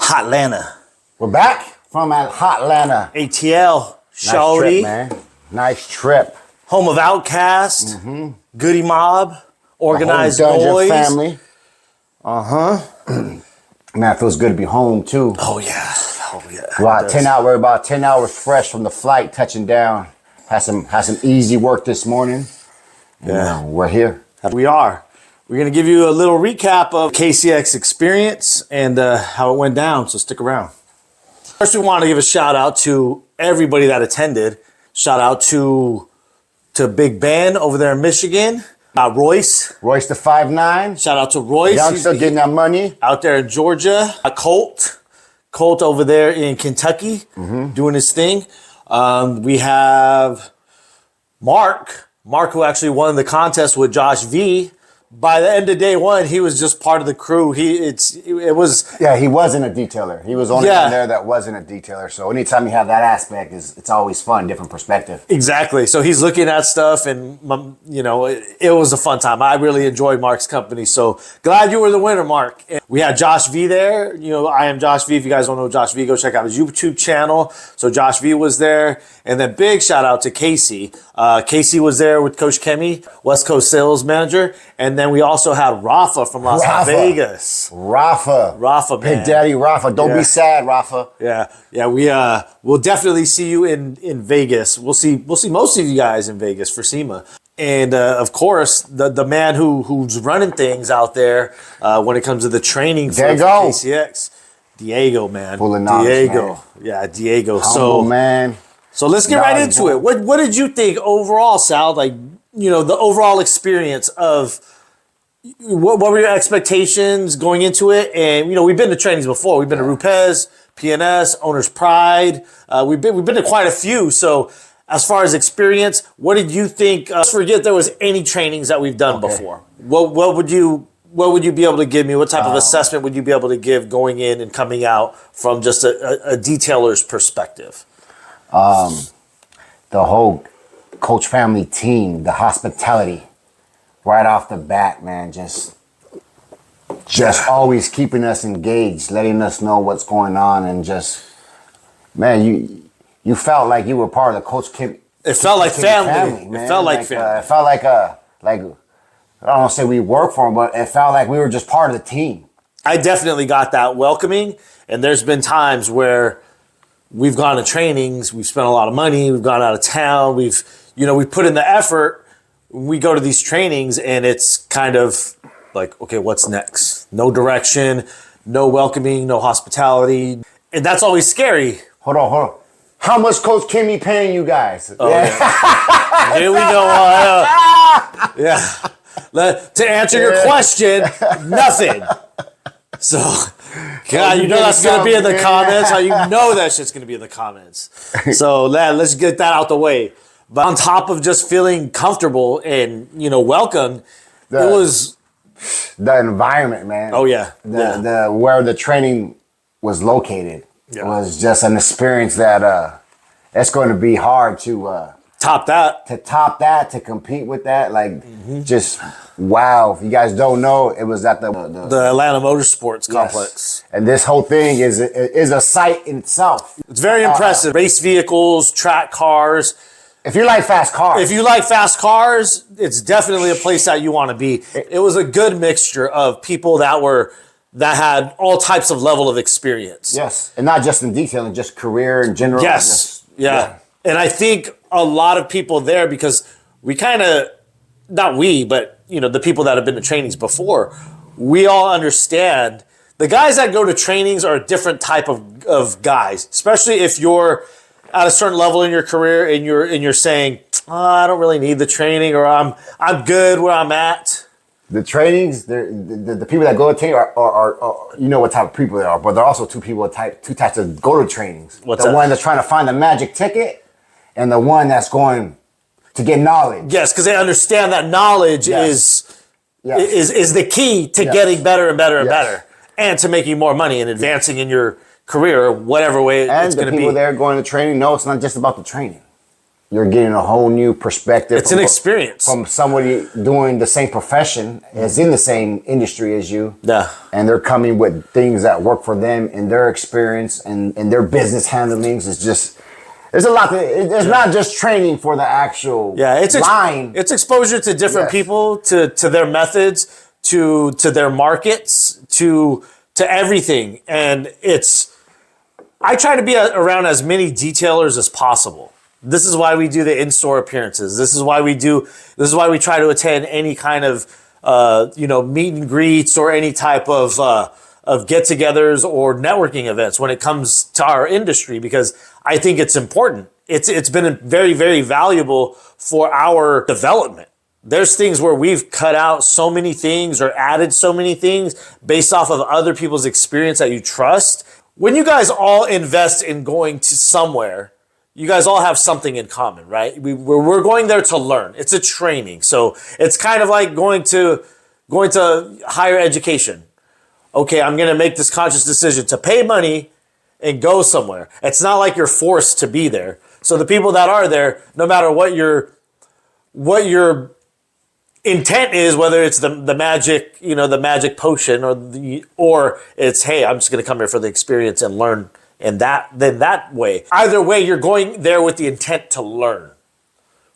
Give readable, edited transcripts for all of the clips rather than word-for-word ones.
Hotlanta. We're back from Hotlanta. ATL. Nice Shawty. trip, man. Nice trip. Home of Outcast. Goody Mob. Organized Dungeon Noise. family. Man, it feels good to be home too. Oh yeah. Oh yeah. About 10 hours. We're about 10 hours fresh from the flight, touching down. Had some easy work this morning. Yeah. We're here. We are. We're going to give you a little recap of KCX experience and how it went down, so stick around. First, we want to give a shout out to everybody that attended. Shout out to Big Ben over there in Michigan. Royce. Royce the 5'9". Shout out to Royce. Youngster getting that money. Out there in Georgia. Colt over there in Kentucky doing his thing. We have Mark, who actually won the contest with Josh V. By the end of day one, he was just part of the crew. It was. Yeah, he wasn't a detailer. He was only one there that wasn't a detailer. So anytime you have that aspect, it's always fun, different perspective. Exactly. So he's looking at stuff, and it was a fun time. I really enjoyed Mark's company. So glad you were the winner, Mark. And we had Josh V there. I am Josh V. If you guys don't know Josh V, go check out his YouTube channel. So Josh V was there, and then big shout out to Casey. Casey was there with Coach Chemie, West Coast Sales Manager, and then we also had Rafa from Las Vegas. Rafa, man. Big Daddy Rafa. Don't be sad, Rafa. Yeah. We'll definitely see you in Vegas. We'll see most of you guys in Vegas for SEMA. And of course, the man who's running things out there when it comes to the training for KCX, Diego, man. Full of knowledge, Diego. man. Yeah, Diego. Humble, man. So let's get right into it. What did you think overall, Sal? Like, the overall experience of what were your expectations going into it? And we've been to trainings before. We've been to Rupes, PNS, Owner's Pride. We've been to quite a few. So as far as experience, what did you think? Let's forget there was any trainings that we've done before. What would you be able to give me? What type of assessment would you be able to give going in and coming out from just a detailer's perspective? The whole Koch family team, the hospitality, right off the bat, man, just always keeping us engaged, letting us know what's going on, and just, man, you felt like you were part of the Koch Kim. It felt like family. Man. It felt like family. It felt like I don't want to say we work for them, but it felt like we were just part of the team. I definitely got that welcoming, and there's been times where we've gone to trainings, we've spent a lot of money, we've gone out of town, we've put in the effort. We go to these trainings and it's kind of like, okay, what's next? No direction, no welcoming, no hospitality. And that's always scary. Hold on. How much Coach Chemie paying you guys? Oh, yeah. Here we go. To answer your question, nothing. So, God, that's going to be in the comments. How you know that shit's going to be in the comments. So, let's get that out the way. But on top of just feeling comfortable and, welcome, it was the environment, man. Oh, yeah. The where the training was located was just an experience that it's going to be hard to top that. To compete with that. Like, just, wow. If you guys don't know, it was at the Atlanta Motorsports Complex. And this whole thing is a sight in itself. It's very impressive. Race vehicles, track cars. If you like fast cars, it's definitely a place that you want to be. It was a good mixture of people that had all types of level of experience. Yes, and not just in detailing, just career in general. Yes, yeah. And I think a lot of people there, because we kind of, not we, but the people that have been to trainings before, we all understand the guys that go to trainings are a different type of guys, especially if you're at a certain level in your career and you're saying, I don't really need the training, or I'm good where I'm at. The trainings, the people that go to training are what type of people they are, but there are also two types of go to trainings. What's the that? one that's trying to find the magic ticket, and the one that's going to get knowledge. Yes, because they understand that knowledge is the key to getting better and better and better, and to making more money and advancing in your career, whatever way it's going to be. And the people there going to training know it's not just about the training. you're getting a whole new perspective. It's an experience from somebody doing the same profession, is in the same industry as you. Yeah. And they're coming with things that work for them and their experience and their business handlings. It's just, there's a lot. It's not just training for the actual line. It's exposure to different people, to their methods, to their markets, to everything. And I try to be around as many detailers as possible. This is why we do the in-store appearances. This is why we try to attend any kind of meet and greets or any type of get-togethers or networking events when it comes to our industry, because I think it's important. It's been very, very valuable for our development. There's things where we've cut out so many things or added so many things based off of other people's experience that you trust. When you guys all invest in going to somewhere, you guys all have something in common, right? We're going there to learn. It's a training. So it's kind of like going to higher education. Okay, I'm going to make this conscious decision to pay money and go somewhere. It's not like you're forced to be there. So the people that are there, no matter what your intent is, whether it's the magic potion or it's, hey, I'm just going to come here for the experience and learn. And that way. Either way, you're going there with the intent to learn,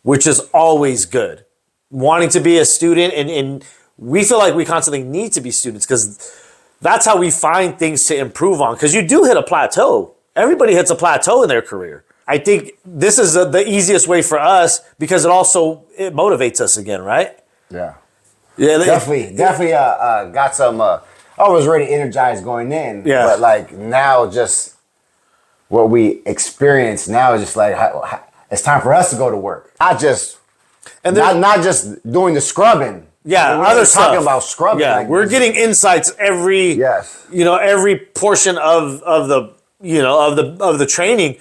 which is always good. Wanting to be a student, and we feel like we constantly need to be students because that's how we find things to improve on. Because you do hit a plateau. Everybody hits a plateau in their career. I think this is the easiest way for us because it motivates us again, right? Yeah. Yeah, definitely got some. I was already energized going in, but like now just. What we experience now is just like it's time for us to go to work. Not just doing the scrubbing. Yeah, other stuff. Talking about scrubbing. Yeah, we're getting insights every portion of the training.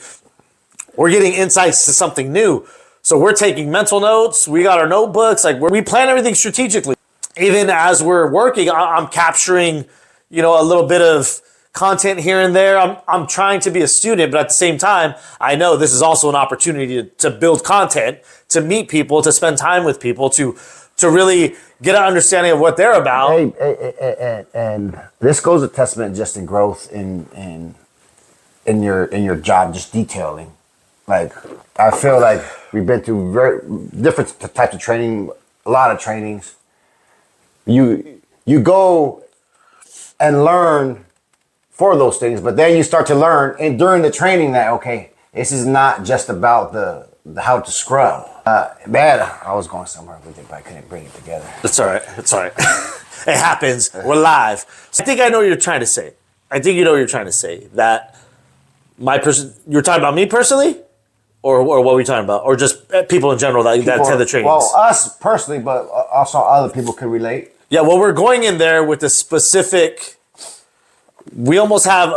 We're getting insights to something new. So we're taking mental notes. We got our notebooks. Like we plan everything strategically. Even as we're working, I'm capturing, a little bit of content here and there. I'm trying to be a student, but at the same time, I know this is also an opportunity to build content, to meet people, to spend time with people, to really get an understanding of what they're about. And this goes a testament just in growth in your job, just detailing. Like I feel like we've been through very different types of training, a lot of trainings. You go and learn for those things, but then you start to learn and during the training that, okay, this is not just about the how to scrub. Man, I was going somewhere with it, but I couldn't bring it together. It's all right. It happens. We're live. So I think I know what you're trying to say. I think you know what you're trying to say. That you're talking about me personally? Or what are we talking about? Or just people in general that attend the trainings? Well, us personally, but also other people could relate. Yeah, well, we're going in there with a specific... We almost have,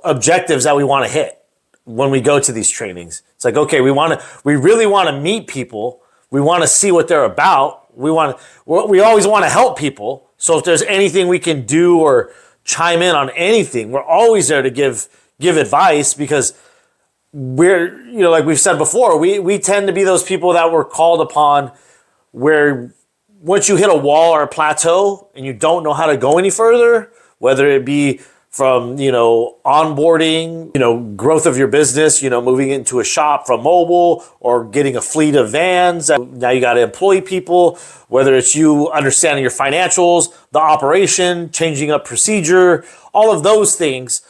objectives that we want to hit when we go to these trainings. It's like, okay, we really want to meet people. We want to see what they're about. We always want to help people. So if there's anything we can do or chime in on anything, we're always there to give advice because we're, like we've said before, we tend to be those people that were called upon where once you hit a wall or a plateau and you don't know how to go any further, whether it be from, onboarding, growth of your business, moving into a shop from mobile or getting a fleet of vans. Now you got to employ people, whether it's you understanding your financials, the operation, changing up procedure, all of those things.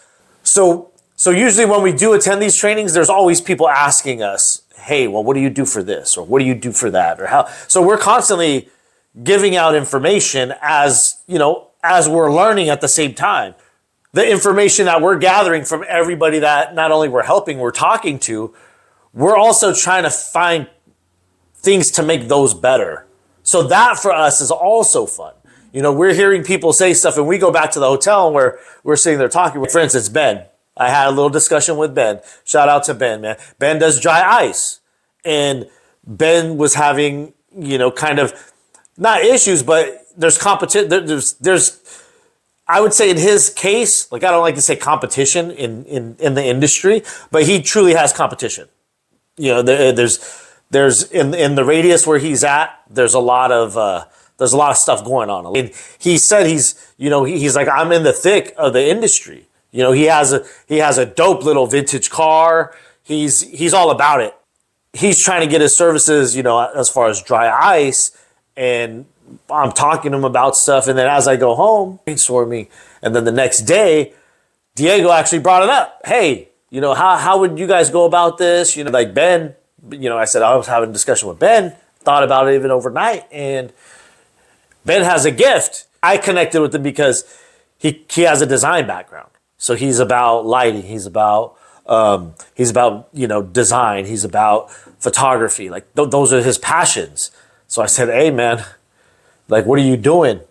So usually when we do attend these trainings, there's always people asking us, hey, well, what do you do for this? Or what do you do for that? Or how? So we're constantly giving out information as we're learning at the same time. The information that we're gathering from everybody that not only we're helping, we're talking to, we're also trying to find things to make those better. So that for us is also fun. We're hearing people say stuff and we go back to the hotel and we're sitting there talking. For instance, Ben. I had a little discussion with Ben. Shout out to Ben, man. Ben does dry ice. And Ben was having, kind of not issues, but there's competition. There's I would say in his case, like I don't like to say competition in the industry, but he truly has competition. there's in the radius where he's at, there's a lot of stuff going on. And he said he's like, I'm in the thick of the industry. He has a dope little vintage car. He's all about it. He's trying to get his services, as far as dry ice, and I'm talking to him about stuff. And then as I go home, brainstorming, and then the next day, Diego actually brought it up. Hey, how would you guys go about this? Like Ben, I said I was having a discussion with Ben, thought about it even overnight, and Ben has a gift. I connected with him because he has a design background. So he's about lighting. He's about design. He's about photography. Like those are his passions. So I said, hey man, like what are you doing?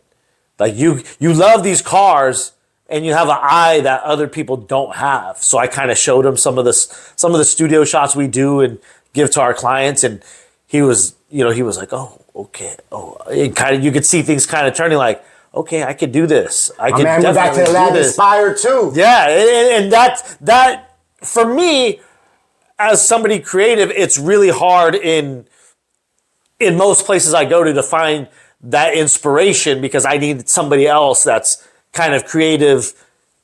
Like you love these cars and you have an eye that other people don't have. So I kind of showed him some of the studio shots we do and give to our clients, and he was like, oh, okay. Oh, you could see things kind of turning like, okay, I could do this. I could definitely do this. Back to that inspired too. Yeah, and that for me, as somebody creative, it's really hard in most places I go to find that inspiration, because I need somebody else that's kind of creative,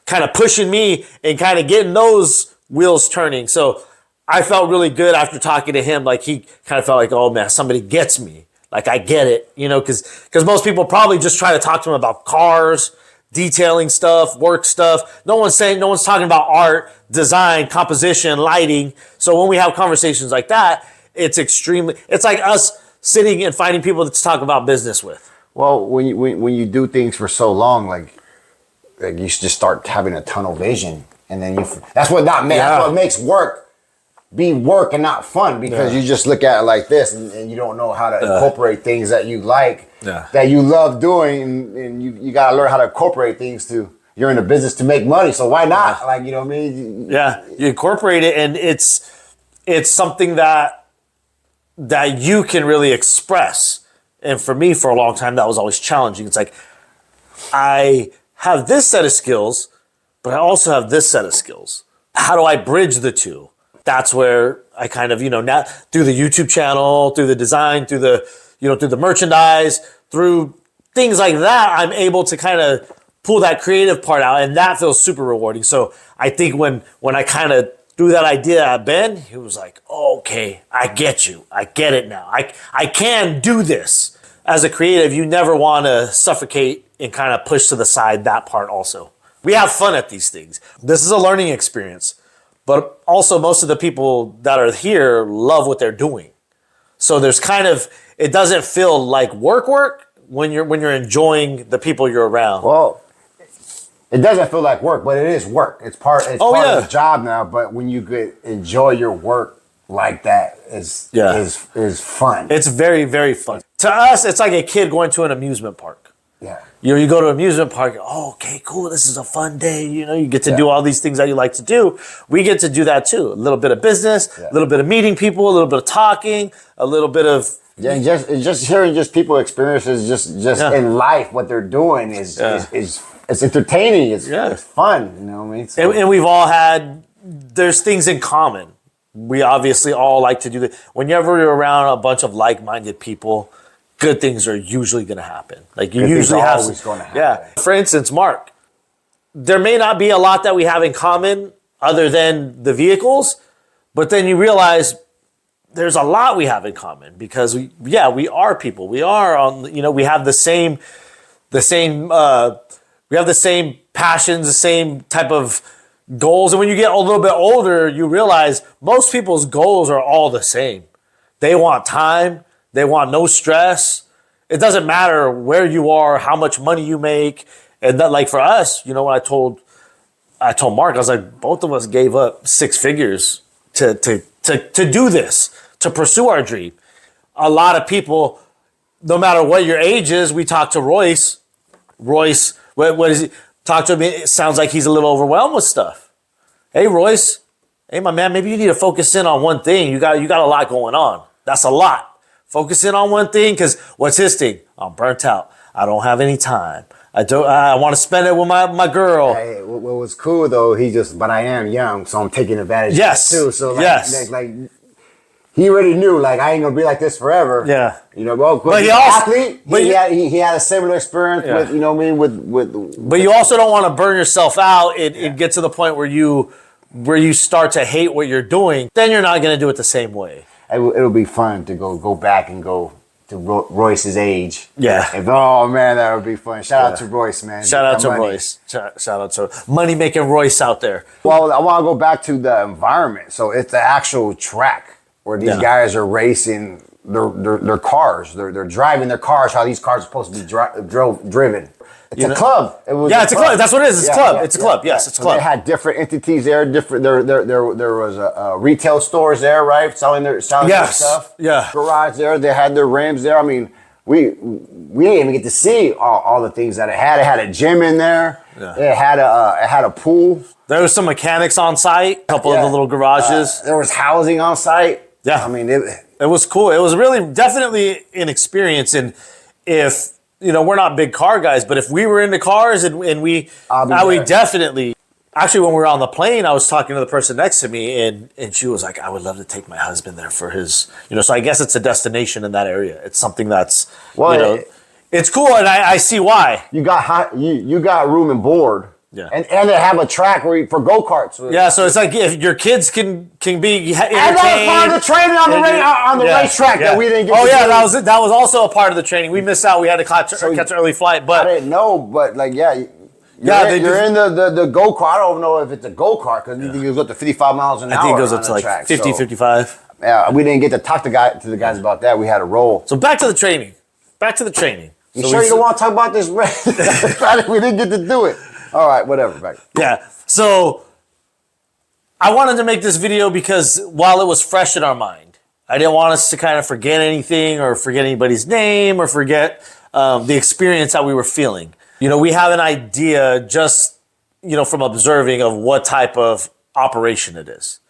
kind of pushing me and kind of getting those wheels turning. So I felt really good after talking to him. Like he kind of felt like, oh man, somebody gets me. Like I get it, because most people probably just try to talk to him about cars, detailing stuff, work stuff. No one's talking about art, design, composition, lighting. So when we have conversations like that, it's like us sitting and finding people to talk about business with. Well, when you do things for so long, like you just start having a tunnel vision, and then that's what makes work be work and not fun, because you just look at it like this, and you don't know how to incorporate things that you like, that you love doing, and you got to learn how to incorporate things you're in a business to make money, so why not? Like, you know what I mean? Yeah, you incorporate it, and it's something that you can really express. And for me, for a long time, that was always challenging. It's like, I have this set of skills, but I also have this set of skills. How do I bridge the two? That's where I kind of, now through the YouTube channel, through the design, through the merchandise, through things like that, I'm able to kind of pull that creative part out, and that feels super rewarding. So I think when I kind of threw that idea at Ben, he was like, oh, okay, I get you. I get it now. I can do this. As a creative, you never want to suffocate and kind of push to the side that part also. We have fun at these things. This is a learning experience. But also most of the people that are here love what they're doing. So there's it doesn't feel like work when you're enjoying the people you're around. Well, it doesn't feel like work, but it is work. It's part of the job now. But when you could enjoy your work like that, is fun. It's very, very fun. To us, it's like a kid going to an amusement park. Yeah. You go to an amusement park, oh, okay, cool, this is a fun day. You get to do all these things that you like to do. We get to do that too. A little bit of business, a little bit of meeting people, a little bit of talking, a little bit of... Yeah, and just hearing people experiences just in life, what they're doing is it's entertaining, it's fun, you know what I mean? So, and we've all there's things in common. We obviously all like to do that. Whenever you're around a bunch of like-minded people, good things are usually going to happen. Like you usually have, always going to happen. Yeah. For instance, Mark, there may not be a lot that we have in common other than the vehicles, but then you realize there's a lot we have in common, because we are people. We are on, we have the same passions, the same type of goals. And when you get a little bit older, you realize most people's goals are all the same. They want time. They want no stress. It doesn't matter where you are, how much money you make. And that, like for us, when I told Mark, I was like, both of us gave up 6 figures to do this, to pursue our dream. A lot of people, no matter what your age is, we talk to Royce. Royce, what is he? Talk to him. It sounds like he's a little overwhelmed with stuff. Hey, Royce. Hey, my man, maybe you need to focus in on one thing. You got a lot going on. That's a lot. Focus in on one thing, because what's his thing? I'm burnt out. I don't have any time. I want to spend it with my girl. Hey, what was cool though, but I am young, so I'm taking advantage of it too. So like he already knew, like, I ain't gonna be like this forever. Yeah. You know, well, but he also, athlete, he had a similar experience with, you know what I mean, with But you also don't want to burn yourself out and get to the point where you start to hate what you're doing. Then you're not going to do it the same way. It'll be fun to go back and go to Royce's age. Yeah. Oh man, that would be fun. Shout out to Royce, man. Shout out to Royce. Shout out to money making Royce out there. Well, I want to go back to the environment. So it's the actual track where these guys are racing their cars. They're driving their cars how these cars are supposed to be driven. It's a club. It's a club. That's what it is. It's a club. It's a club. Yes, it's a club. They had different entities there. There was a retail stores there, right? Selling their stuff. Yeah. Garage there. They had their rims there. I mean, we didn't even get to see all the things that it had. It had a gym in there. Yeah. It had a pool. There was some mechanics on site. A couple of the little garages. There was housing on site. Yeah. I mean, it was cool. It was really definitely an experience. And if you know, we're not big car guys, but if we were into cars and we definitely, actually when we were on the plane, I was talking to the person next to me and she was like, I would love to take my husband there for his, you know, so I guess it's a destination in that area. It's something that's, it's cool. And I see why. You got room and board. Yeah. And they have a track for go-karts. Yeah, so it's like if your kids can be entertained. And that was part of the training on the racetrack that we didn't get to do. That was also a part of the training. We missed out. We had to catch an early flight. But I didn't know, but like, you're in the go-kart. I don't know if it's a go-kart because you think it goes up to 55 miles an hour. I think it goes up to like 50, 55. Yeah, we didn't get to talk to the guys about that. We had to roll. So back to the training. You sure you don't want to talk about this? We didn't get to do it. All right, whatever. Back. Yeah. So I wanted to make this video because while it was fresh in our mind, I didn't want us to kind of forget anything or forget anybody's name or forget the experience that we were feeling. You know, we have an idea just, you know, from observing of what type of operation it is.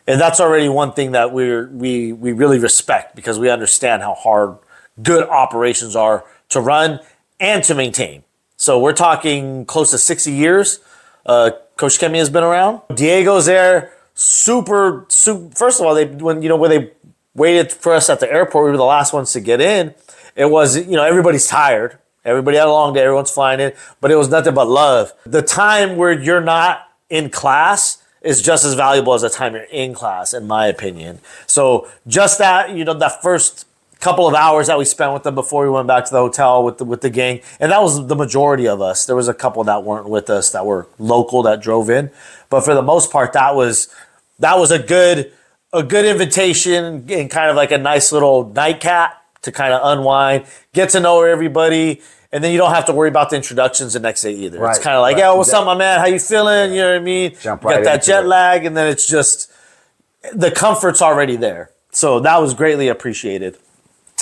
And that's already one thing that we really respect because we understand how hard good operations are to run and to maintain. So we're talking close to 60 years. Coach Chemie has been around. Diego's there. Super. First of all, when they waited for us at the airport, we were the last ones to get in. It was, you know, everybody's tired. Everybody had a long day. Everyone's flying in, but it was nothing but love. The time where you're not in class is just as valuable as the time you're in class, in my opinion. So just that, you know, that first couple of hours that we spent with them before we went back to the hotel with the gang, and that was the majority of us. There was a couple that weren't with us that were local that drove in, but for the most part, that was a good invitation and kind of like a nice little nightcap to kind of unwind, get to know everybody, and then you don't have to worry about the introductions the next day either. Right, it's kind of like, yo, what's up, my man? How you feeling? You know what I mean? Jump right got that jet lag, and then it's just the comfort's already there. So that was greatly appreciated.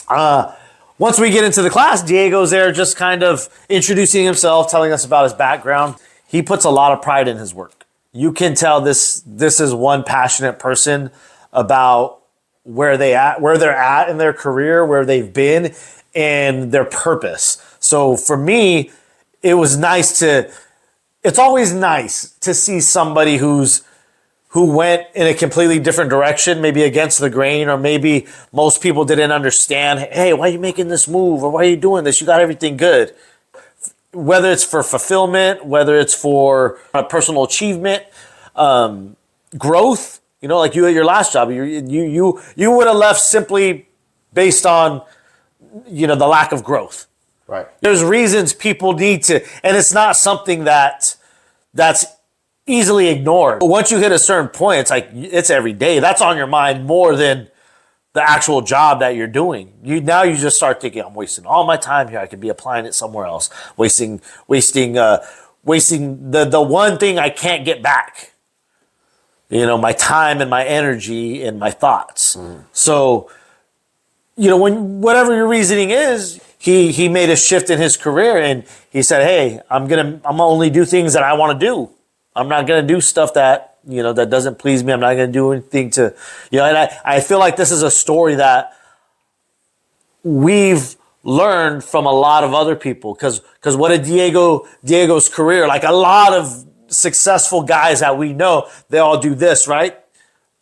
Once we get into the class, Diego's there just kind of introducing himself, telling us about his background. He puts a lot of pride in his work. You can tell this is one passionate person about where they're at in their career, where they've been, and their purpose. So for me, it's always nice to see somebody who went in a completely different direction, maybe against the grain, or maybe most people didn't understand, hey, why are you making this move? Or why are you doing this? You got everything good. Whether it's for fulfillment, whether it's for personal achievement, growth, you know, like you at your last job, you would have left simply based on, you know, the lack of growth. Right. There's reasons people need to, and it's not something that's easily ignored. But once you hit a certain point, it's like it's every day. That's on your mind more than the actual job that you're doing. Now you just start thinking, I'm wasting all my time here. I could be applying it somewhere else. Wasting the one thing I can't get back. You know, my time and my energy and my thoughts. So, you know, whatever your reasoning is, he made a shift in his career and he said, hey, I'm gonna only do things that I want to do. I'm not going to do stuff that, you know, that doesn't please me. I'm not going to do anything to, you know, and I feel like this is a story that we've learned from a lot of other people. Because what did Diego's career, like a lot of successful guys that we know, they all do this, right?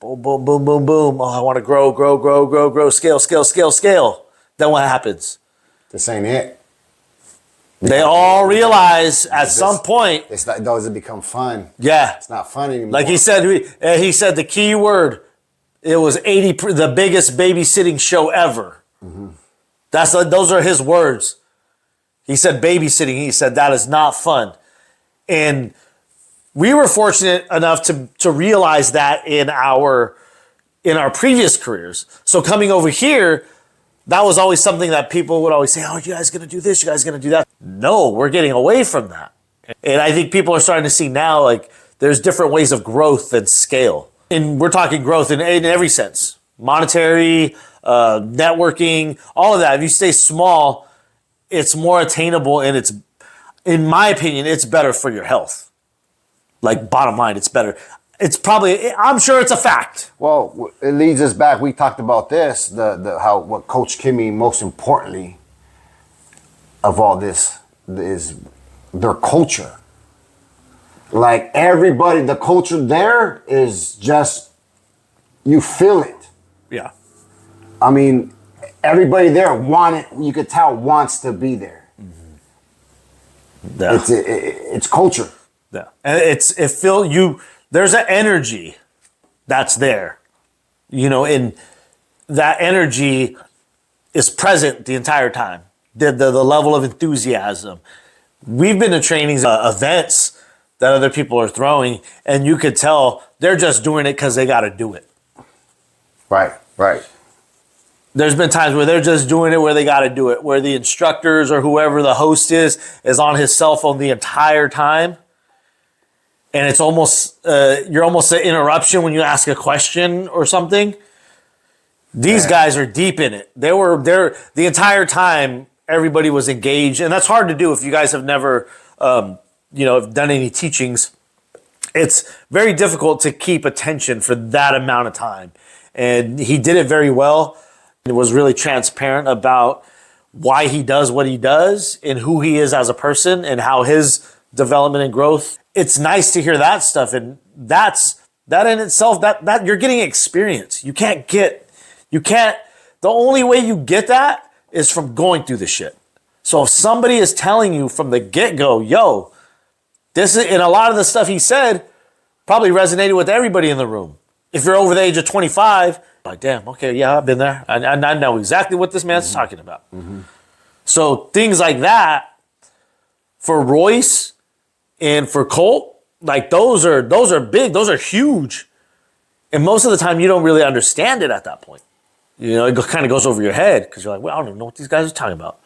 Boom, boom, boom, boom, boom. Oh, I want to grow, grow, grow, grow, grow, scale, scale, scale, scale. Then what happens? This ain't it. They all realize at some point. It's not, does it become fun? Yeah. It's not fun anymore. Like he said the key word, it was the biggest babysitting show ever. Mm-hmm. Those are his words. He said babysitting. He said that is not fun. And we were fortunate enough to realize that in our previous careers. So coming over here, that was always something that people would always say, oh, you guys going to do this? You guys going to do that? No, we're getting away from that. And I think people are starting to see now, like, there's different ways of growth than scale. And we're talking growth in every sense. Monetary, networking, all of that. If you stay small, it's more attainable, and it's, in my opinion, it's better for your health. Like, bottom line, it's better. It's probably, I'm sure it's a fact. Well, it leads us back. We talked about this, what Coach Chemie, most importantly of all this, is their culture. Like everybody, the culture there is just, you feel it. Yeah. I mean, everybody there you could tell wants to be there. Mm-hmm. Yeah. It's culture. Yeah. And there's an energy that's there, and that energy is present the entire time. The level of enthusiasm. We've been to trainings, events that other people are throwing, and you could tell they're just doing it because they got to do it. Right. There's been times where they're just doing it where they got to do it, where the instructors or whoever the host is on his cell phone the entire time. And it's almost, you're almost an interruption when you ask a question or something. These guys are deep in it. They were there the entire time. Everybody was engaged, and that's hard to do if you guys have never, have done any teachings. It's very difficult to keep attention for that amount of time. And he did it very well. He was really transparent about why he does what he does and who he is as a person and how his development and growth. It's nice to hear that stuff, and that in itself, that you're getting experience. The only way you get that is from going through the shit. So if somebody is telling you from the get-go, yo, this is, and a lot of the stuff he said probably resonated with everybody in the room. If you're over the age of 25, like, damn, okay, yeah, I've been there. I know exactly what this man's talking about. Mm-hmm. So things like that for Royce and for Colt, like those are big, those are huge. And most of the time you don't really understand it at that point. It kind of goes over your head because you're like, well, I don't even know what these guys are talking about.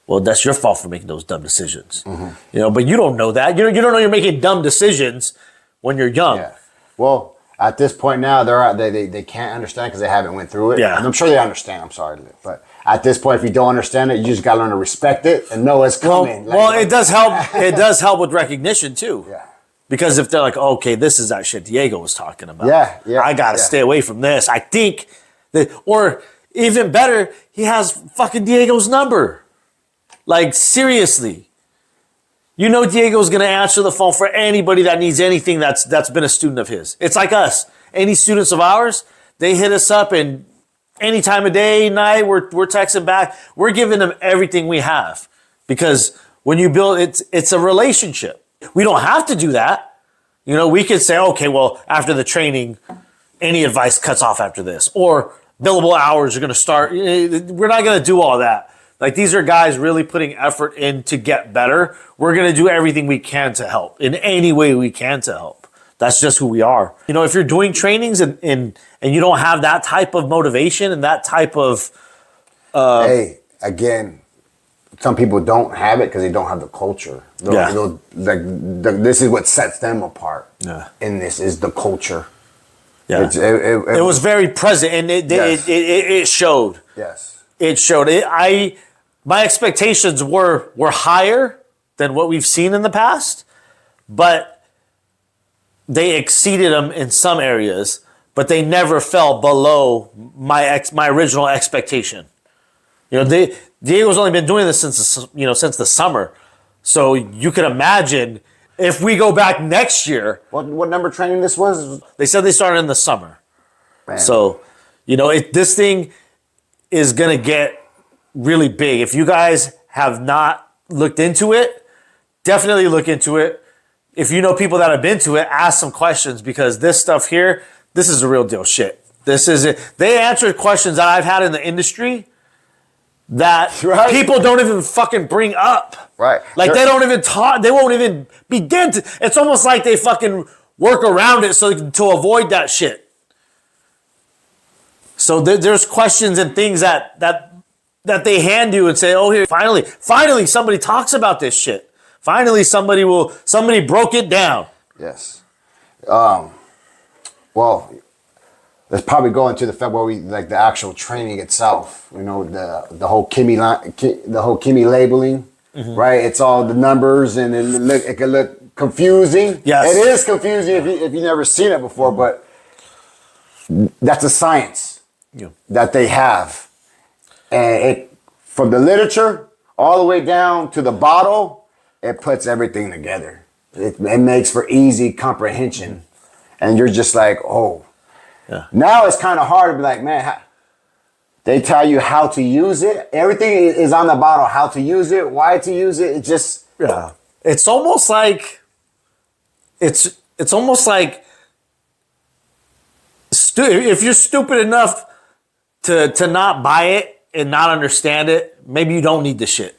Well, that's your fault for making those dumb decisions. Mm-hmm. But you don't know that. You don't know you're making dumb decisions when you're young. Yeah. Well, at this point now, they can't understand because they haven't went through it. Yeah. And I'm sure they understand. I'm sorry, but at this point, if you don't understand it, you just got to learn to respect it and know it's coming. Well, it does help. It does help with recognition too. Yeah. Because if they're like, okay, this is that shit Diego was talking about. Yeah. I got to stay away from this. I think that, or even better, he has fucking Diego's number. Like, seriously. Diego's going to answer the phone for anybody that needs anything that's been a student of his. It's like us. Any students of ours, they hit us up, and any time of day, night, we're texting back. We're giving them everything we have. Because when you build, it's a relationship. We don't have to do that. We could say, okay, well, after the training, any advice cuts off after this. Or billable hours are going to start. We're not going to do all that. Like, these are guys really putting effort in to get better. We're going to do everything we can to help in any way we can to help. That's just who we are. If you're doing trainings and you don't have that type of motivation and that type of... hey, again, some people don't have it because they don't have the culture. This is what sets them apart. Yeah. And this is the culture. Yeah. It was very present, and it showed. Yes. It showed. My expectations were higher than what we've seen in the past, but they exceeded them in some areas, but they never fell below my original expectation. Diego's only been doing this since the summer, so you can imagine if we go back next year. What number training this was? They said they started in the summer. Man. So, this thing is going to get really big. If you guys have not looked into it, definitely look into it. If you know people that have been to it, ask some questions, because this stuff here, this is the real deal shit. This is it. They answered questions that I've had in the industry that people don't even fucking bring up. Right. Like they don't even talk, they won't even begin to. It's almost like they fucking work around it to avoid that shit. So there's questions and things that they hand you and say, oh, here, finally somebody talks about this shit. Finally somebody broke it down. Yes. Well, let's probably go into the February, like the actual training itself. The whole Chemie labeling, right? It's all the numbers, and it can look confusing. Yes, it is confusing if you never seen it before, but that's a science that they have, and it from the literature all the way down to the bottle, it puts everything together. It makes for easy comprehension, and you're just like, oh. Yeah. Now it's kind of hard to be like, man, they tell you how to use it. Everything is on the bottle, how to use it, why to use it. It just... Yeah. It's almost like... It's almost like... if you're stupid enough to not buy it and not understand it, maybe you don't need the shit.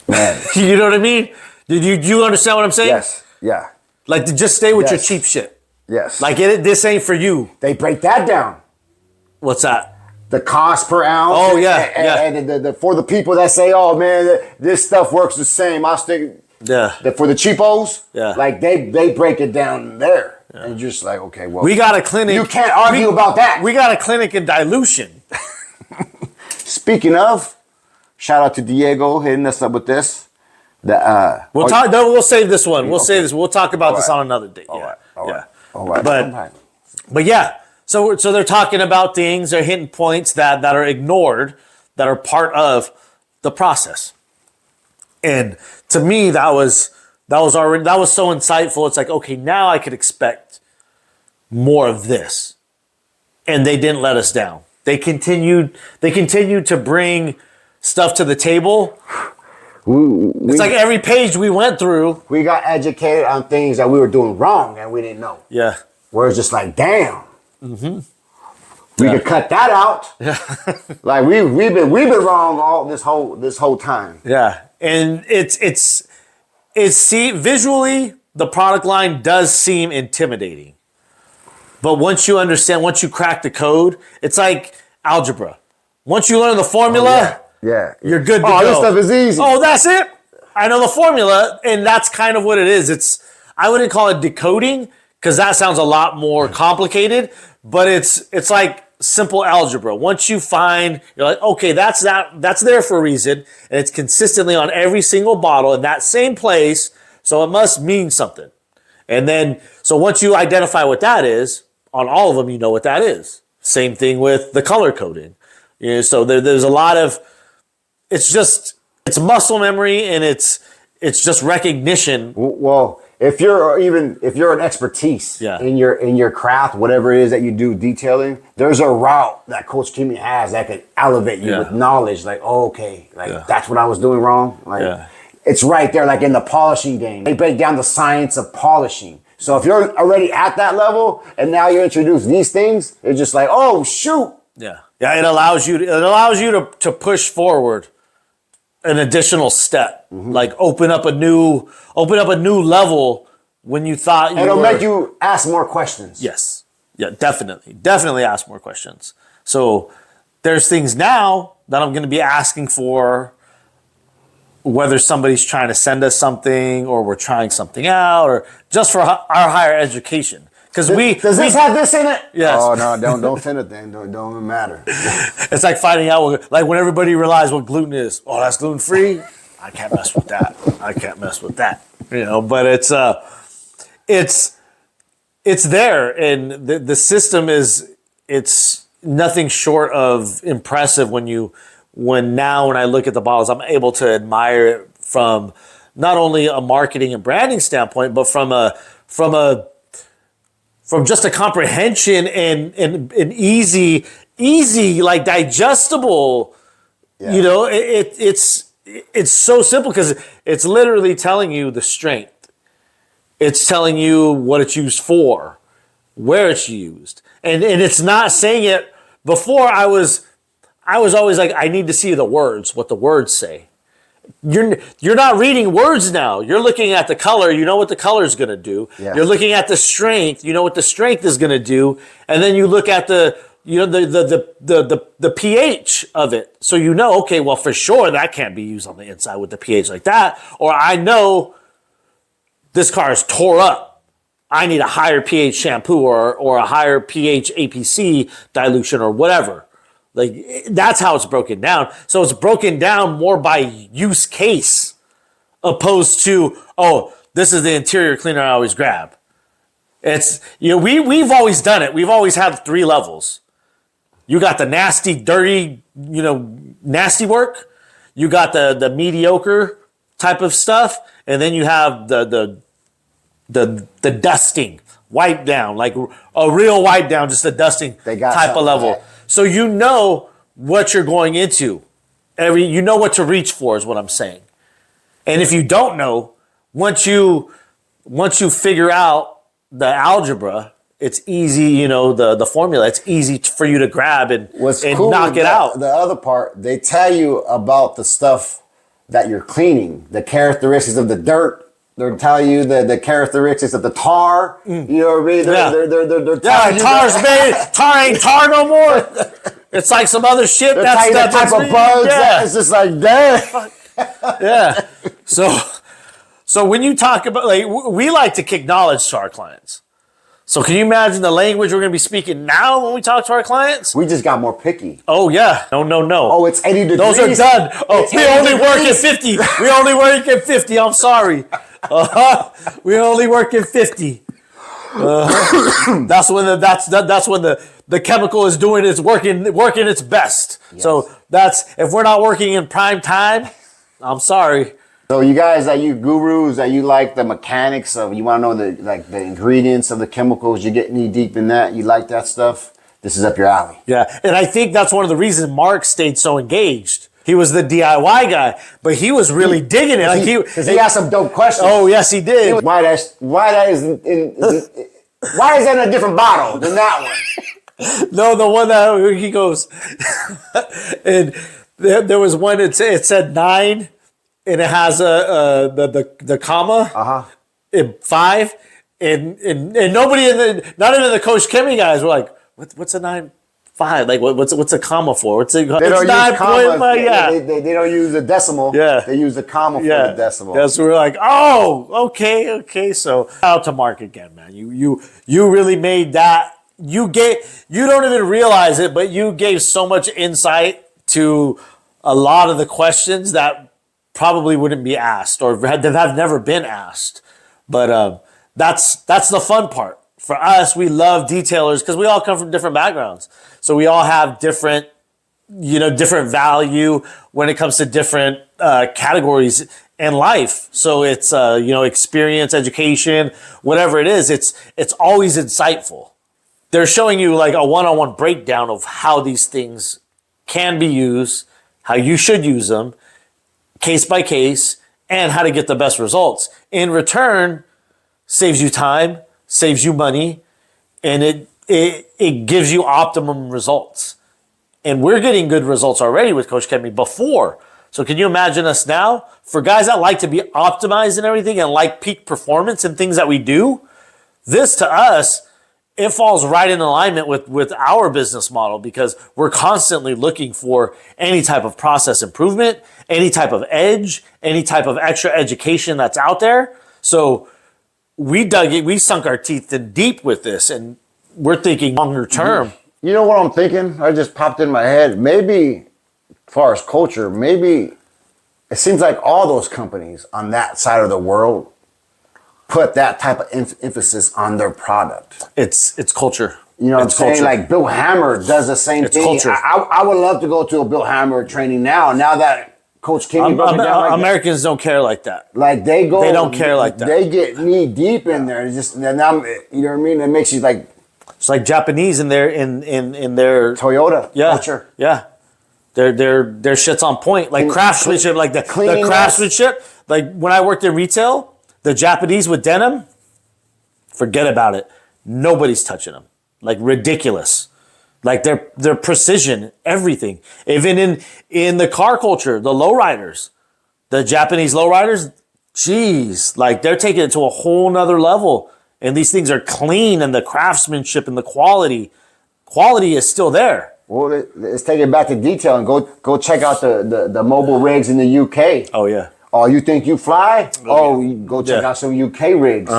Man. You know what I mean? Do you understand what I'm saying? Yes. Yeah. Like, to just stay with your cheap shit. Yes. Like, this ain't for you. They break that down. What's that? The cost per ounce. Oh, yeah. And for the people that say, oh, man, this stuff works the same. I was thinking, for the cheapos, like, they break it down there. Yeah. And you're just like, okay, well. We got a clinic. You can't argue about that. We got a clinic in dilution. Speaking of, shout out to Diego hitting us up with this. We'll save this one. We'll save this. We'll talk about this on another day. All right. But yeah, so they're talking about things, they're hitting points that are ignored, that are part of the process. And to me, that was so insightful. It's like, okay, now I could expect more of this. And they didn't let us down. They continued to bring stuff to the table. It's like every page we went through, we got educated on things that we were doing wrong and we didn't know. Yeah. Where it's just like, damn. Mm-hmm. We could cut that out. Yeah. Like we've been wrong all this whole time. Yeah. And it's visually, the product line does seem intimidating. But once you understand, once you crack the code, it's like algebra. Once you learn the formula, you're good to go. This stuff is easy. Oh, that's it. I know the formula, and that's kind of what it is. I wouldn't call it decoding, because that sounds a lot more complicated, but it's like simple algebra. Once you find, you're like, okay, that's there for a reason, and it's consistently on every single bottle in that same place, so it must mean something. And then, so once you identify what that is, on all of them, you know what that is. Same thing with the color coding. So there's a lot of, it's muscle memory, and it's just recognition. Well, if you're an expertise in your craft, whatever it is that you do detailing, there's a route that Coach Chemie has that can elevate you with knowledge. Like, that's what I was doing wrong. It's right there, like in the polishing game. They break down the science of polishing. So if you're already at that level and now you introduce these things, it's just like, oh shoot. Yeah. Yeah, it allows you to push forward an additional step. Mm-hmm. Like open up a new level when you thought it'll make you ask more questions. Yes. Yeah, definitely. Definitely ask more questions. So there's things now that I'm going to be asking for, whether somebody's trying to send us something or we're trying something out, or just for our higher education. Because does this have this in it? Yes. Oh no, don't send it then. Don't even matter. It's like finding out like when everybody realized what gluten is. Oh, that's gluten free. I can't mess with that. But it's there, and the system it's nothing short of impressive when I look at the bottles, I'm able to admire it from not only a marketing and branding standpoint, but from a from just a comprehension and easy, like digestible. Yeah. You know, it's so simple because it's literally telling you the strength. It's telling you what it's used for, where it's used, and it's not saying it. Before I was always like, I need to see the words, what the words say. You're not reading words now. You're looking at the color. You know what the color is going to do. Yeah. You're looking at the strength. You know what the strength is going to do, and then you look at the pH of it. So you know, okay, well for sure that can't be used on the inside with the pH like that. Or I know this car is tore up. I need a higher pH shampoo or a higher pH APC dilution or whatever. Like that's how it's broken down. So it's broken down more by use case opposed to, oh, this is the interior cleaner I always grab. It's, you know, we've always done it. We've always had 3 levels. You got the nasty, dirty, you know, nasty work. You got the mediocre type of stuff, and then you have the dusting, wipe down, like a real wipe down, just a dusting type of level. That. So you know what you're going into. You know what to reach for is what I'm saying. And if you don't know, once you figure out the algebra, it's easy, you know, the formula, it's easy for you to grab and cool knock it out. The other part, they tell you about the stuff that you're cleaning, the characteristics of the dirt. They're telling you the characteristics of the tar. You know what I mean? They're telling you tar ain't tar no more. It's like some other shit. That's the type of bugs. Yeah. It's just like, damn. Yeah. So when you talk about, like, we like to kick knowledge to our clients. So can you imagine the language we're going to be speaking now when we talk to our clients? We just got more picky. Oh, yeah. No. Oh, it's 80 degrees. Those are done. Oh, we only work at 50. We only work at 50. I'm sorry. We only work at 50. That's when the chemical is doing its working its best. Yes. So that's, if we're not working in prime time, I'm sorry. So you guys, are you gurus? That you like the mechanics of? You want to know the ingredients of the chemicals? You get knee deep in that. You like that stuff. This is up your alley. Yeah, and I think that's one of the reasses Mark stayed so engaged. He was the DIY guy, but he was really digging it. Like he asked some dope questions. Oh yes, he did. Why is that in a different bottle than that one? No, the one that he goes, and there was one. It said 9. And it has the comma, in 5, and nobody not even the Koch Chemie guys were like, what's a 9.5? Like what's a comma for? What's a? They don't use comma. Yeah, they don't use a decimal. Yeah, they use a comma for the decimal. Yeah, so we're like, oh, okay. So out to Mark again, man. You really made that. You don't even realize it, but you gave so much insight to a lot of the questions that probably wouldn't be asked or have never been asked. But that's the fun part. For us, we love detailers because we all come from different backgrounds. So we all have different value when it comes to different categories in life. So it's, experience, education, whatever it is, it's always insightful. They're showing you like a one-on-one breakdown of how these things can be used, how you should use them, case by case, and how to get the best results. In return, saves you time, saves you money, and it gives you optimum results. And we're getting good results already with Koch Chemie before. So can you imagine us now? For guys that like to be optimized and everything and like peak performance and things that we do, this to us, it falls right in alignment with our business model because we're constantly looking for any type of process improvement, any type of edge, any type of extra education that's out there. So we sunk our teeth in deep with this, and we're thinking longer term. You know what I'm thinking? I just popped in my head. Maybe, as far as culture, maybe it seems like all those companies on that side of the world put that type of emphasis on their product. It's culture. You know what I'm saying? Culture. Like Bill Hammer does the same thing. Culture. I would love to go to a Bill Hammer training now that Coach Chemie broke it down like Americans don't care like that. Like they don't care like that. They get knee deep in there. It's just, and I'm, you know what I mean? It makes you like. It's like Japanese in their Toyota culture. Yeah. Their shit's on point. Like craftsmanship, like the craftsmanship. Like when I worked in retail, the Japanese with denim, forget about it. Nobody's touching them. Like ridiculous. Like their precision, everything. Even in the car culture, the lowriders, the Japanese lowriders, geez, like they're taking it to a whole nother level. And these things are clean, and the craftsmanship and the quality is still there. Well, let's take it back to detail and go check out the mobile rigs in the UK. Oh yeah. Oh, you think you fly? Oh, you go check out some UK rigs.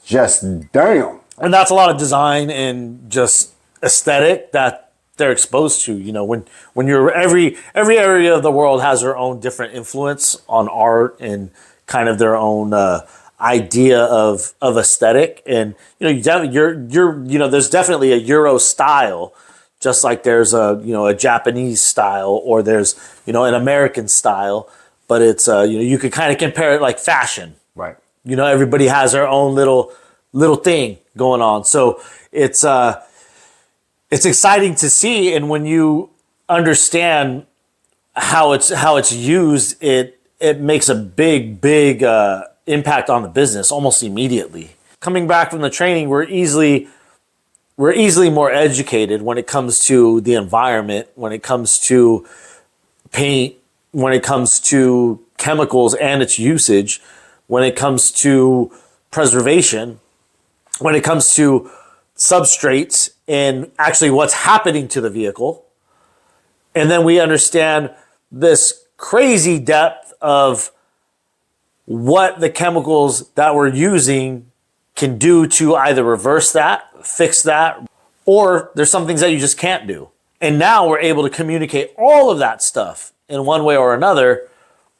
Just damn. And that's a lot of design and just aesthetic that they're exposed to. You know, when you're every area of the world has their own different influence on art and kind of their own idea of aesthetic. And you know, there's definitely a Euro style, just like there's a Japanese style, or there's an American style. But it's you could kind of compare it like fashion. Right. You know, everybody has their own little thing going on. So it's exciting to see, and when you understand how it's used, it makes a big impact on the business almost immediately. Coming back from the training, we're easily more educated when it comes to the environment, when it comes to paint, when it comes to chemicals and its usage, when it comes to preservation, when it comes to substrates and actually what's happening to the vehicle. And then we understand this crazy depth of what the chemicals that we're using can do to either reverse that, fix that, or there's some things that you just can't do. And now we're able to communicate all of that stuff in one way or another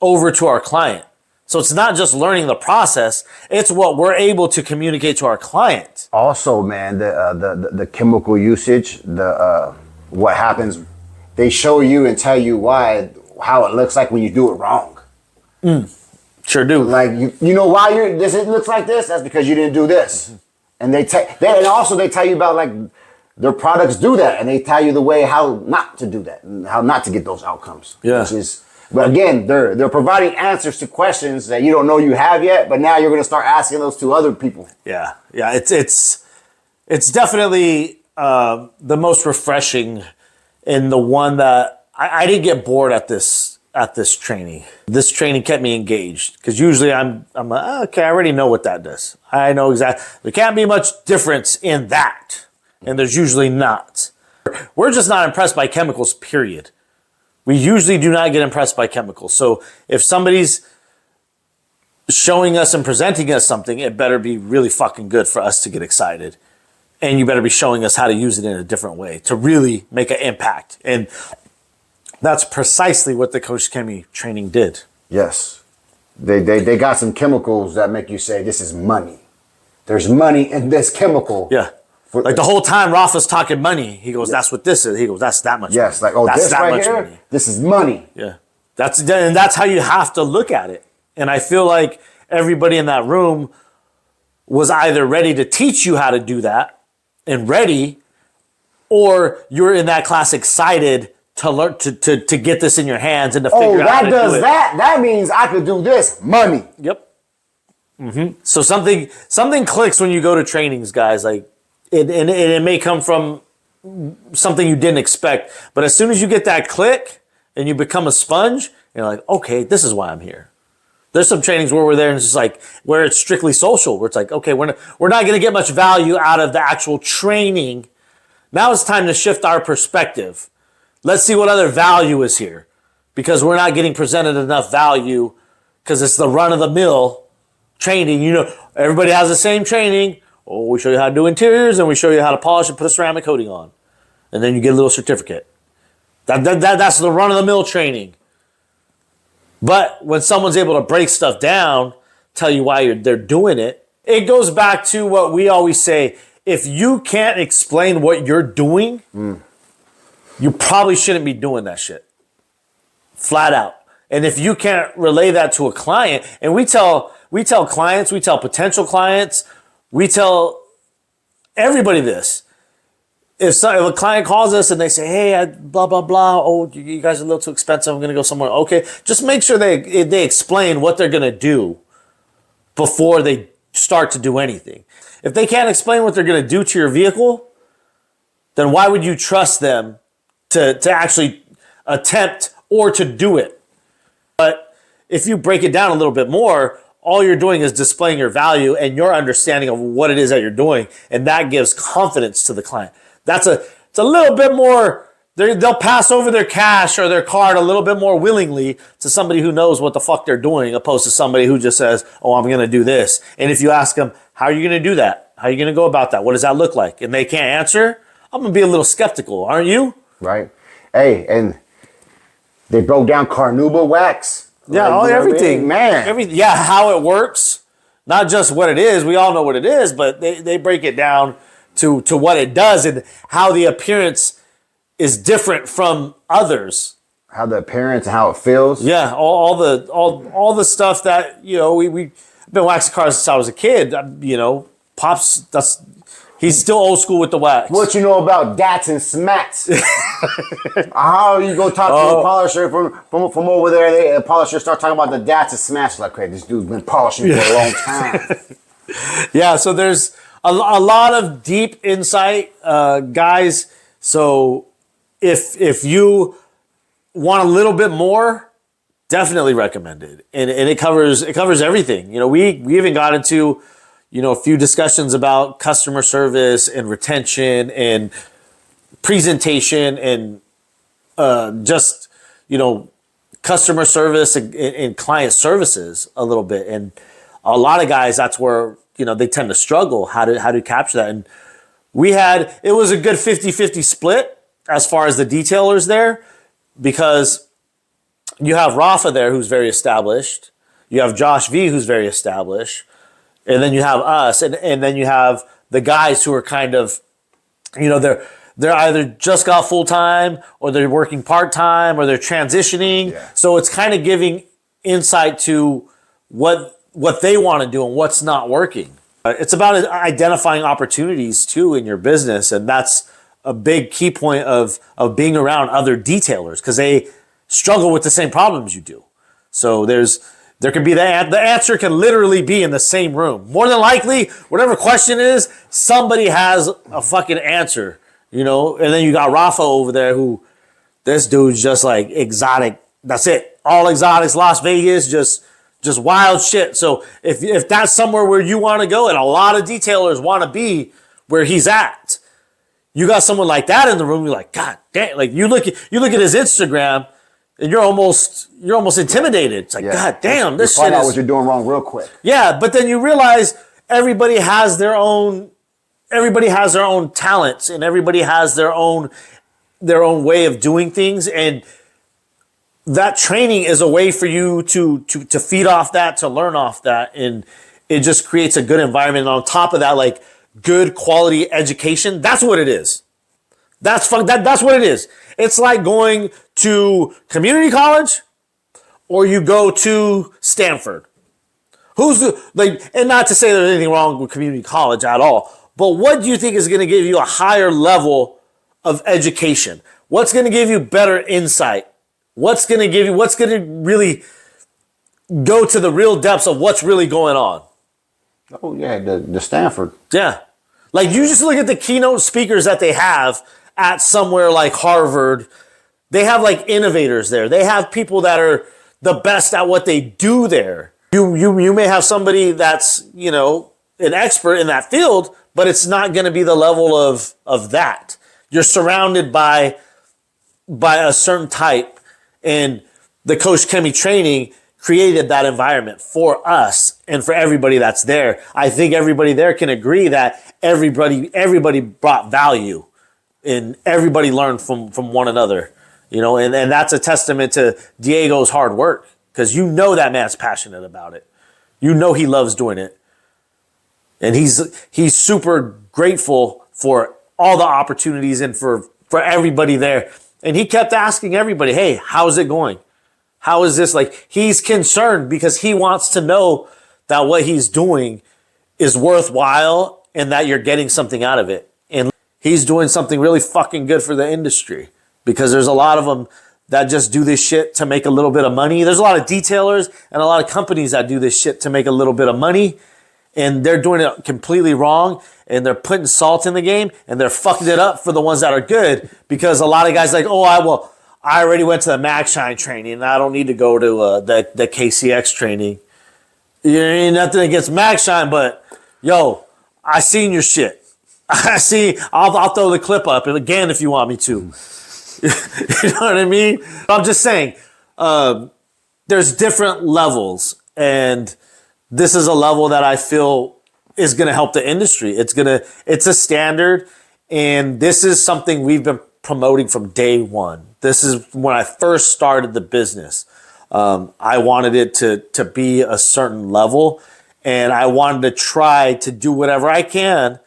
over to our client. So it's not just learning the process, it's what we're able to communicate to our client. Also, man, the chemical usage, what happens, they show you and tell you how it looks like when you do it wrong. Sure do. Like you know why it looks like this? That's because you didn't do this. And and also they tell you about like their products do that, and they tell you the way how not to do that and how not to get those outcomes. Yeah. But again, they're providing answers to questions that you don't know you have yet, but now you're going to start asking those to other people. Yeah. It's definitely the most refreshing, and the one that I didn't get bored at this training. This training kept me engaged, because usually I'm like, okay, I already know what that does. I know exactly. There can't be much difference in that, and there's usually not. We're just not impressed by chemicals, period. We usually do not get impressed by chemicals. So if somebody's showing us and presenting us something, it better be really fucking good for us to get excited. And you better be showing us how to use it in a different way to really make an impact. And that's precisely what the Koch Chemie training did. Yes. They got some chemicals that make you say, this is money. There's money in this chemical. Yeah. Like the whole time Rafa's talking money, he goes, that's what this is. He goes, that's that much money. Yes, like, oh, that's this that right much here, money. This is money. Yeah. That's how you have to look at it. And I feel like everybody in that room was either ready to teach you how to do that and ready, or you're in that class excited to learn to get this in your hands and to figure out how to do it. Oh, that does that. That means I could do this. Money. Yep. Mm-hmm. So something clicks when you go to trainings, guys. Like it may come from something you didn't expect, but as soon as you get that click and you become a sponge, you're like, okay, this is why I'm here. There's some trainings where we're there and it's just like where it's strictly social, where it's like, okay, we're not going to get much value out of the actual training. Now it's time to shift our perspective. Let's see what other value is here, because we're not getting presented enough value because it's the run of the mill training. You know, everybody has the same training. Oh, we show you how to do interiors and we show you how to polish and put a ceramic coating on. And then you get a little certificate. That's the run of the mill training. But when someone's able to break stuff down, tell you why they're doing it, it goes back to what we always say. If you can't explain what you're doing, you probably shouldn't be doing that shit. Flat out. And if you can't relay that to a client, and we tell clients, we tell potential clients, we tell everybody this. If a client calls us and they say, hey, blah, blah, blah, oh, you guys are a little too expensive, I'm going to go somewhere. Okay, just make sure they explain what they're going to do before they start to do anything. If they can't explain what they're going to do to your vehicle, then why would you trust them to actually attempt or to do it? But if you break it down a little bit more, all you're doing is displaying your value and your understanding of what it is that you're doing, and that gives confidence to the client. It's a little bit more, they'll pass over their cash or their card a little bit more willingly to somebody who knows what the fuck they're doing, opposed to somebody who just says, oh, I'm going to do this. And if you ask them, how are you going to do that? How are you going to go about that? What does that look like? And they can't answer, I'm going to be a little skeptical, aren't you? Right. Hey, and they broke down carnauba wax. Yeah, like, everything. Man. Yeah, how it works. Not just what it is. We all know what it is, but they break it down to what it does and how the appearance is different from others. How the appearance and how it feels. Yeah, all the stuff that, we've been waxing cars since I was a kid. Pops, he's still old school with the wax. What you know about dats and smats? How you go talk to a polisher from over there? The polisher start talking about the dats and smats. Like, hey, this dude's been polishing for a long time. Yeah, so there's a lot of deep insight, guys. So if you want a little bit more, definitely recommend it. And it covers everything. We even got into a few discussions about customer service and retention and presentation and just customer service and client services a little bit. And a lot of guys, that's where they tend to struggle how to capture that. And it was a good 50-50 split as far as the detailers there, because you have Rafa there who's very established, you have Josh V who's very established, and then you have us, and then you have the guys who are kind of, they're either just got full-time or they're working part-time or they're transitioning. Yeah. So it's kind of giving insight to what they want to do and what's not working. It's about identifying opportunities too in your business, and that's a big key point of being around other detailers, because they struggle with the same problems you do. So there can be the answer can literally be in the same room. More than likely, whatever question is, somebody has a fucking answer, And then you got Rafa over there, who this dude's just like exotic. That's it. All exotics, Las Vegas, just wild shit. So if that's somewhere where you want to go, and a lot of detailers want to be where he's at, you got someone like that in the room, you're like, God damn! Like you look at his Instagram, and you're almost intimidated. It's like, God damn, this shit find out what you're doing wrong real quick. Yeah, but then you realize everybody has their own talents, and everybody has their own way of doing things, and that training is a way for you to feed off that, to learn off that, and it just creates a good environment. And on top of that, like good quality education, that's what it is. That's what it is. It's like going to community college or you go to Stanford. And not to say there's anything wrong with community college at all, but what do you think is going to give you a higher level of education? What's going to give you better insight? What's going to really go to the real depths of what's really going on? Oh yeah, the Stanford. Yeah. Like you just look at the keynote speakers that they have at somewhere like Harvard. They have like innovators there. They have people that are the best at what they do there. You may have somebody that's, an expert in that field, but it's not going to be the level of that. You're surrounded by a certain type, and the Koch Chemie training created that environment for us and for everybody that's there. I think everybody there can agree that everybody brought value, and everybody learned from one another, and that's a testament to Diego's hard work, because that man's passionate about it. He loves doing it. And he's super grateful for all the opportunities and for everybody there. And he kept asking everybody, hey, how's it going? How is this like, he's concerned because he wants to know that what he's doing is worthwhile and that you're getting something out of it. And he's doing something really fucking good for the industry, because there's a lot of them that just do this shit to make a little bit of money. There's a lot of detailers and a lot of companies that do this shit to make a little bit of money, and they're doing it completely wrong, and they're putting salt in the game, and they're fucking it up for the ones that are good, because a lot of guys like, oh, I already went to the MagShine training and I don't need to go to the KCX training. You ain't nothing against MagShine, but yo, I seen your shit. I'll throw the clip up again if you want me to. You know what I mean? I'm just saying, there's different levels, and this is a level that I feel is going to help the industry. It's a standard, and this is something we've been promoting from day one. This is when I first started the business. I wanted it to be a certain level, and I wanted to try to do whatever I can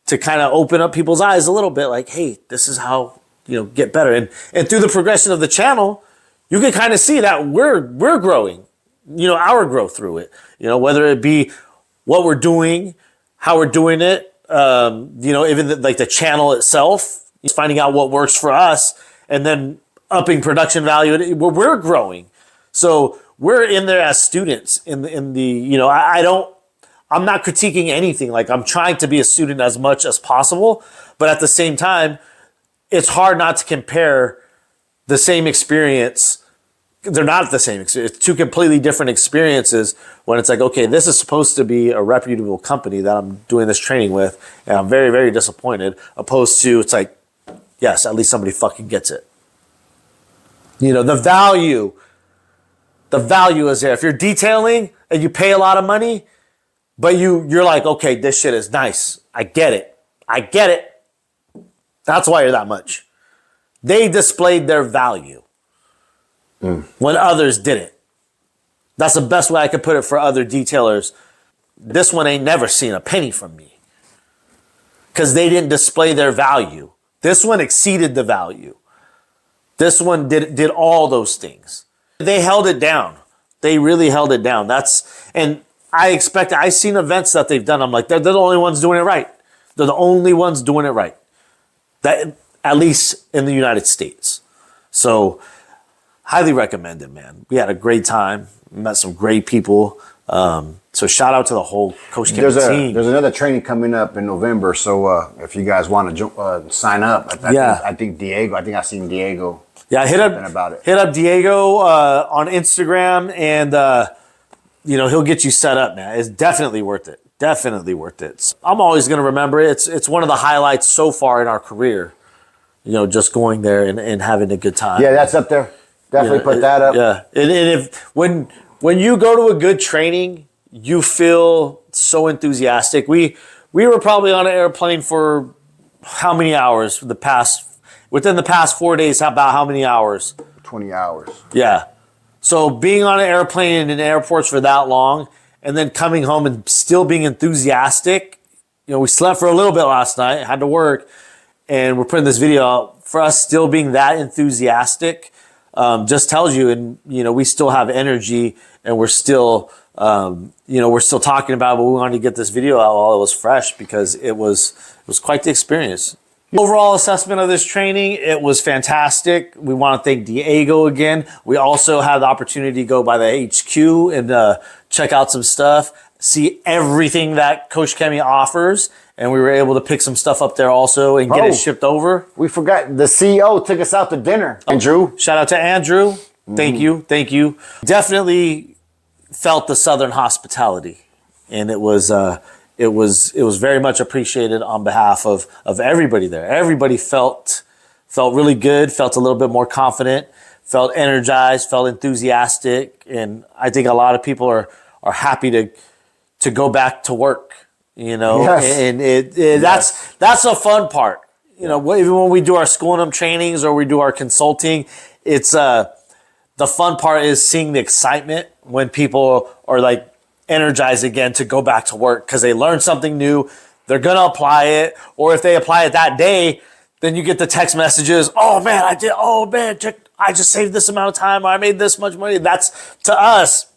to kind of open up people's eyes a little bit, like, hey, this is how, get better. And through the progression of the channel, you can kind of see that we're growing, our growth through it, whether it be what we're doing, how we're doing it, even the channel itself, finding out what works for us, and then upping production value. We're growing. So we're in there as students I'm not critiquing anything. Like, I'm trying to be a student as much as possible, but at the same time, it's hard not to compare the same experience. They're not the same experience. It's two completely different experiences when it's like, okay, this is supposed to be a reputable company that I'm doing this training with, and I'm very, very disappointed, opposed to it's like, yes, at least somebody fucking gets it. The value is there. If you're detailing and you pay a lot of money, but you're like, okay, this shit is nice. I get it. That's why you're that much. They displayed their value when others didn't. That's the best way I could put it for other detailers. This one ain't never seen a penny from me because they didn't display their value. This one exceeded the value. This one did all those things. They held it down. They really held it down. And I've seen events that they've done. I'm like, they're the only ones doing it right. They're the only ones doing it right. That, at least in the United States. So, highly recommend it, man. We had a great time. Met some great people. So shout out to the whole Coach Chemie team. There's another training coming up in November. So if you guys want to sign up, I think Diego. I think I seen Diego. Yeah, hit up Diego on Instagram, and he'll get you set up, man. It's definitely worth it. Definitely worth it. I'm always going to remember it. It's one of the highlights so far in our career. Just going there and having a good time. Yeah, that's up there. Definitely put that up. Yeah, and when you go to a good training, you feel so enthusiastic. We were probably on an airplane for how many hours? Within the past 4 days, about how many hours? 20 hours. Yeah. So being on an airplane in airports for that long, and then coming home and still being enthusiastic. We slept for a little bit last night, had to work, and we're putting this video out. For us still being that enthusiastic just tells you, and we still have energy, and we're still talking about it, but we wanted to get this video out while it was fresh because it was quite the experience. Overall assessment of this training, it was fantastic. We want to thank Diego again. We also had the opportunity to go by the HQ and check out some stuff, see everything that Coach Chemie offers, and we were able to pick some stuff up there also and get it shipped over. We forgot the CEO took us out to dinner. Andrew. Shout out to Andrew. Thank you. Definitely felt the Southern hospitality, and it was very much appreciated on behalf of everybody there. Everybody felt really good, felt a little bit more confident, felt energized, felt enthusiastic, and I think a lot of people are happy to go back to work. Yes. And that's the fun part. Even when we do our school trainings or we do our consulting, it's the fun part is seeing the excitement when people are like energized again to go back to work because they learned something new. They're going to apply it. Or if they apply it that day, then you get the text messages. Oh man, I just saved this amount of time, or I made this much money. That's, to us,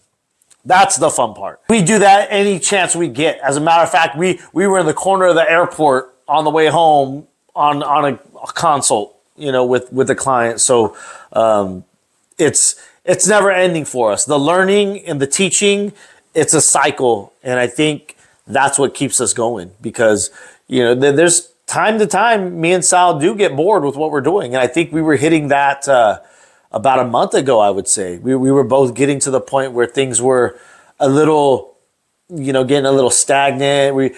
that's the fun part. We do that any chance we get. As a matter of fact, we were in the corner of the airport on the way home on a consult, with the client. So it's never ending for us. The learning and the teaching, it's a cycle. And I think that's what keeps us going, because, there's time to time, me and Sal do get bored with what we're doing. And I think we were hitting that about a month ago, I would say. We were both getting to the point where things were a little, getting a little stagnant. We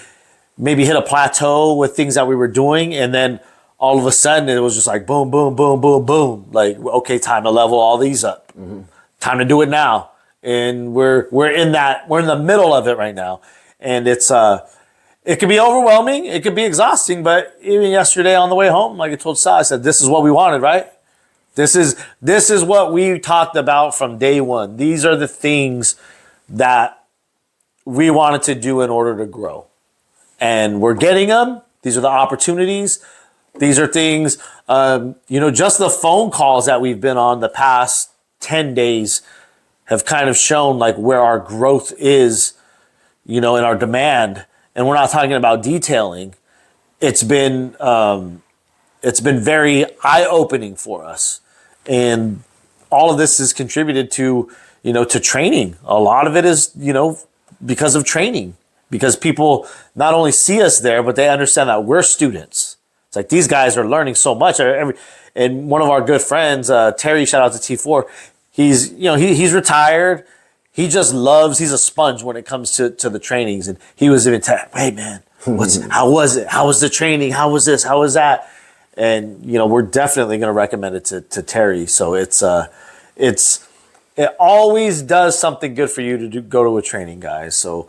maybe hit a plateau with things that we were doing. And then all of a sudden it was just like boom, boom, boom, boom, boom. Like, okay, time to level all these up. Mm-hmm. Time to do it now. And we're in the middle of it right now. And it's, it could be overwhelming. It could be exhausting. But even yesterday on the way home, like I told Sal, I said, this is what we wanted, right? This is what we talked about from day one. These are the things that we wanted to do in order to grow. And we're getting them. These are the opportunities. These are things, just the phone calls that we've been on the past 10 days have kind of shown like where our growth is, in our demand. And we're not talking about detailing. It's been very eye-opening for us. And all of this has contributed to, to training. A lot of it is, because of training, because people not only see us there, but they understand that we're students. It's like these guys are learning so much. And one of our good friends, Terry, shout out to T4. He's, he's retired. He just loves, he's a sponge when it comes to the trainings. And he was even telling, hey man, how was it? How was the training? How was this? How was that? And, we're definitely going to recommend it to Terry. So it always does something good for you to go to a training, guys. So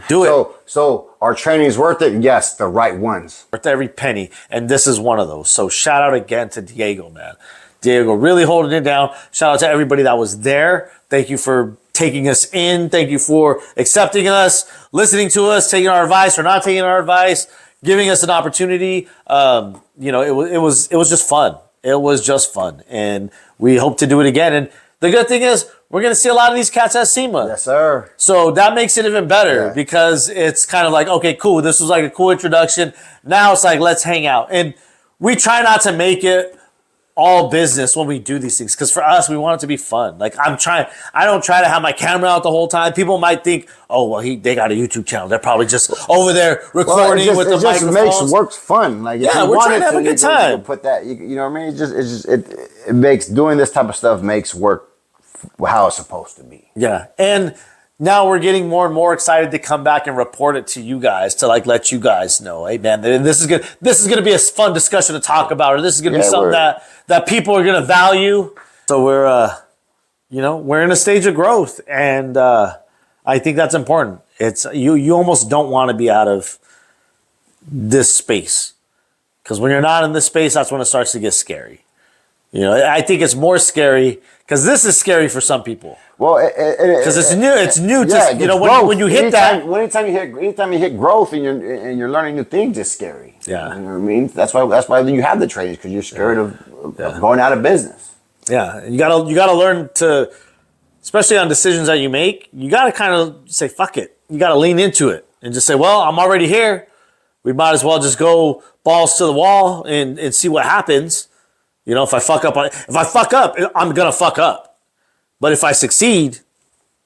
do it. So our training is worth it? Yes, the right ones. Worth every penny. And this is one of those. So shout out again to Diego, man. Diego really holding it down. Shout out to everybody that was there. Thank you for taking us in. Thank you for accepting us, listening to us, taking our advice or not taking our advice, giving us an opportunity. It was just fun. It was just fun. And we hope to do it again. And the good thing is we're going to see a lot of these cats at SEMA. Yes, sir. So that makes it even better because it's kind of like, okay, cool. This was like a cool introduction. Now it's like, let's hang out. And we try not to make it all business when we do these things. Because for us, we want it to be fun. Like I don't try to have my camera out the whole time. People might think, oh, well, they got a YouTube channel. They're probably just over there recording with the microphones. It just makes work fun. Like yeah, we're trying to have a good time. Put that, you know what I mean? It makes, doing this type of stuff makes work how it's supposed to be. Yeah. And now we're getting more and more excited to come back and report it to you guys, to like let you guys know, hey man, this is gonna be a fun discussion to talk about, or this is gonna be something that people are gonna value. So we're in a stage of growth, and I think that's important. It's you almost don't want to be out of this space, because when you're not in this space, that's when it starts to get scary. I think it's more scary because this is scary for some people. Well, because it's new. It's new. When you hit anytime you hit growth and you're learning new things, it's scary. Yeah, you know what I mean. That's why you have the trainings, because you're scared of going out of business. Yeah, you gotta learn to, especially on decisions that you make. You gotta kind of say fuck it. You gotta lean into it and just say, well, I'm already here. We might as well just go balls to the wall and see what happens. If I fuck up, I'm gonna fuck up. But if I succeed,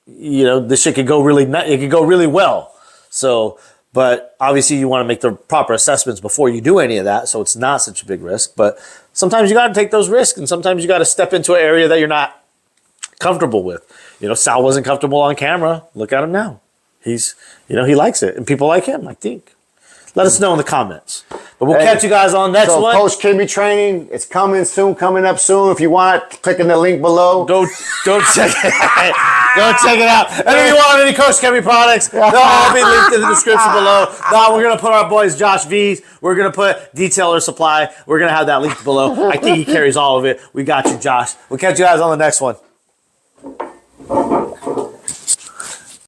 this shit could go really well. So, but obviously you want to make the proper assessments before you do any of that, so it's not such a big risk. But sometimes you got to take those risks, and sometimes you got to step into an area that you're not comfortable with. Sal wasn't comfortable on camera. Look at him now. He's, he likes it, and people like him, I think. Let us know in the comments. But we'll catch you guys on the next one. Coach Chemie training, it's coming up soon. If you want it, click in the link below. Go check it. Go check it out. And if you want any Coach Chemie products, they'll all be linked in the description below. Now we're going to put our boys Josh V's. We're going to put Detailer Supply. We're going to have that linked below. I think he carries all of it. We got you, Josh. We'll catch you guys on the next one.